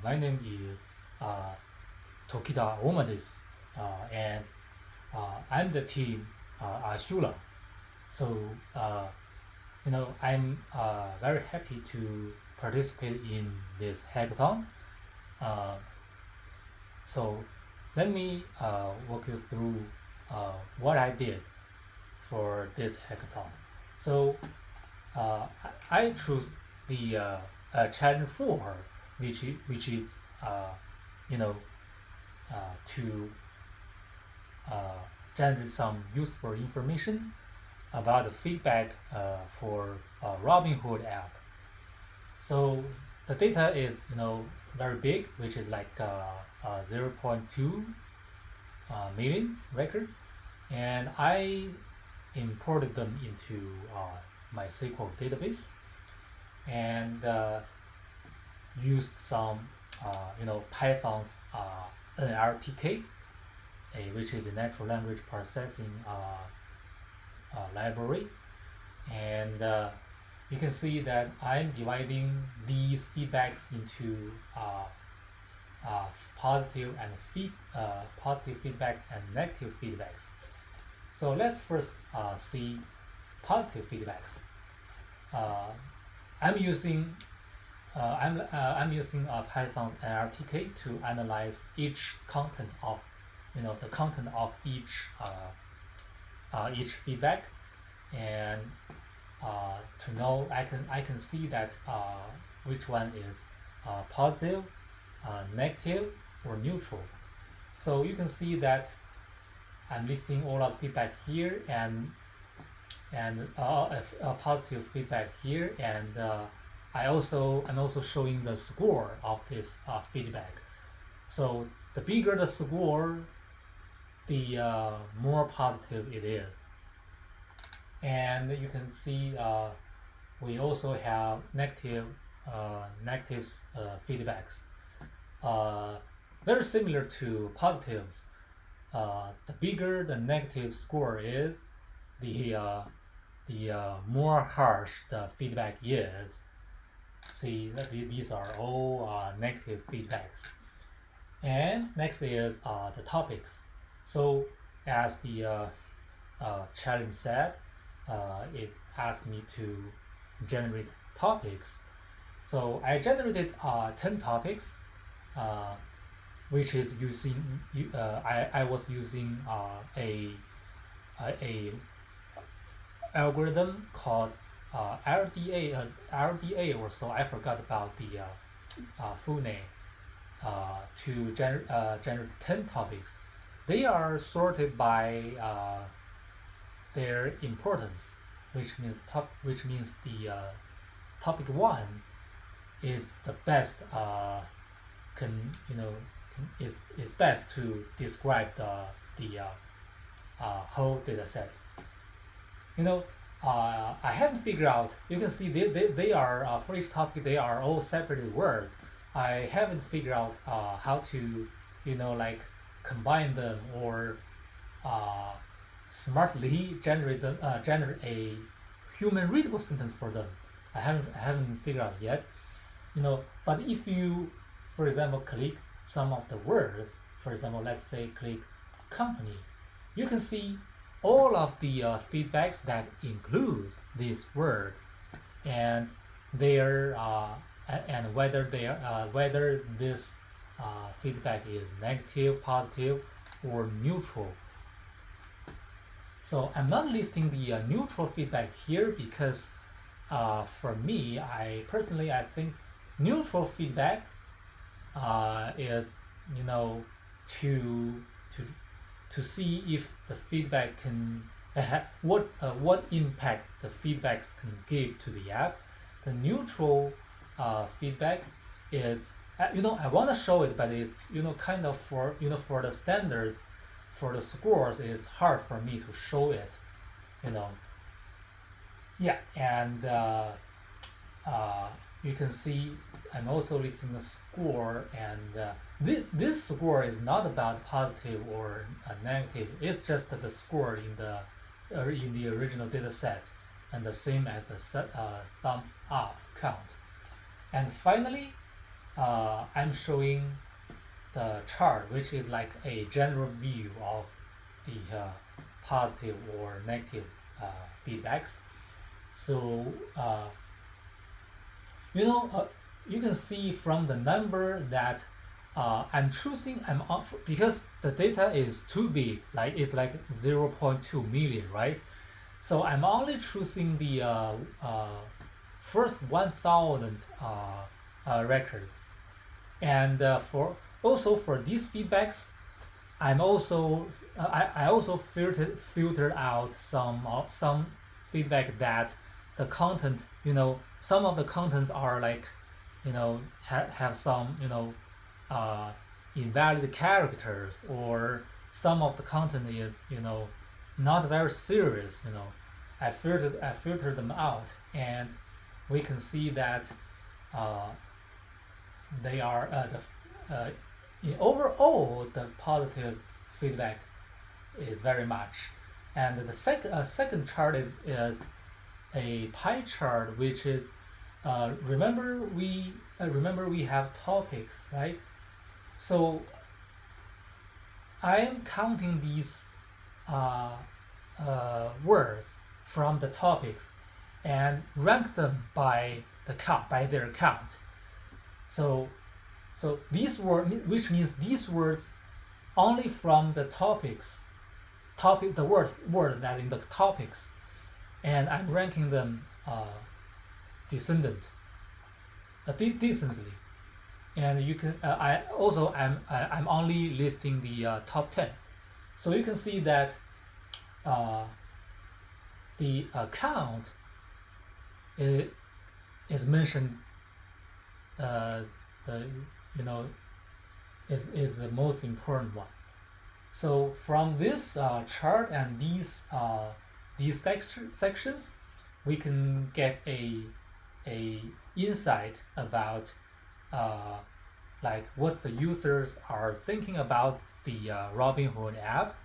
My name is Tokita Omadis, and I'm the team Ashula. So, I'm very happy to participate in this hackathon. Uh, so, let me walk you through what I did for this hackathon. So, I chose the challenge 4, which is you know to generate some useful information about the feedback for Robinhood app. So the data is very big, which is like 0.2 millions records, and I imported them into my SQL database and used some Python's NLTK, which is a natural language processing library, and you can see that I'm dividing these feedbacks into positive feedbacks and negative feedbacks. So let's first see positive feedbacks. I'm using Python's NLTK to analyze each content of the content of each feedback, and to know I can see that which one is positive, negative, or neutral. So you can see that I'm listing all of feedback here and a positive feedback here, and I'm also showing the score of this feedback. So the bigger the score, the more positive it is. And you can see we also have negative feedbacks, very similar to positives. The bigger the negative score is, the more harsh the feedback is. See that these are all negative feedbacks. And next is the topics. So as the challenge said, it asked me to generate topics. So I generated 10 topics, which is using I was using a algorithm called LDA or so. I forgot about the full name. To generate 10 topics. They are sorted by their importance, which means the topic 1 is the best is best to describe the whole data set. I haven't figured out. You can see they are for each topic they are all separated words. I haven't figured out how to combine them or smartly generate a human readable sentence for them. I haven't figured out yet. But if you, for example, click some of the words, for example, let's say click company, you can see all of the feedbacks that include this word and their and whether this feedback is negative, positive, or neutral. So I'm not listing the neutral feedback here because for me, I think neutral feedback is to see if the feedback can what impact the feedbacks can give to the app. The neutral feedback is I want to show it, but it's kind of for the standards, for the scores, it's hard for me to show it. Yeah, and you can see I'm also listing the score, and this score is not about positive or negative. It's just the score in the original data set, and the same as the thumbs up count. And finally, I'm showing the chart, which is like a general view of the positive or negative feedbacks. So you know, you can see from the number that I'm choosing. I'm off because the data is too big. Like it's like 0.2 million, right? So I'm only choosing the first 1,000 records, and for also for these feedbacks, I also filtered out some feedback that the content, some of the contents are like, have some, uh, invalid characters, or some of the content is, not very serious. I filtered them out, and we can see that uh, they are in overall the positive feedback is very much. And the second chart is a pie chart, which is remember we have topics, right? So I am counting these uh, words from the topics and rank them by their count. So these words, which means these words only from the the word that in the topics, and I'm ranking them decently. And you can I'm only listing the top 10. So you can see that uh, the count is mentioned. The you know is the most important one. So from this chart and these sections, we can get a insight about like what the users are thinking about the Robinhood app,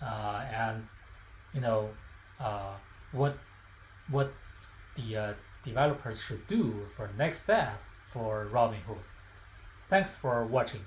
and you know uh, what what the developers should do for next step for Robinhood. Thanks for watching.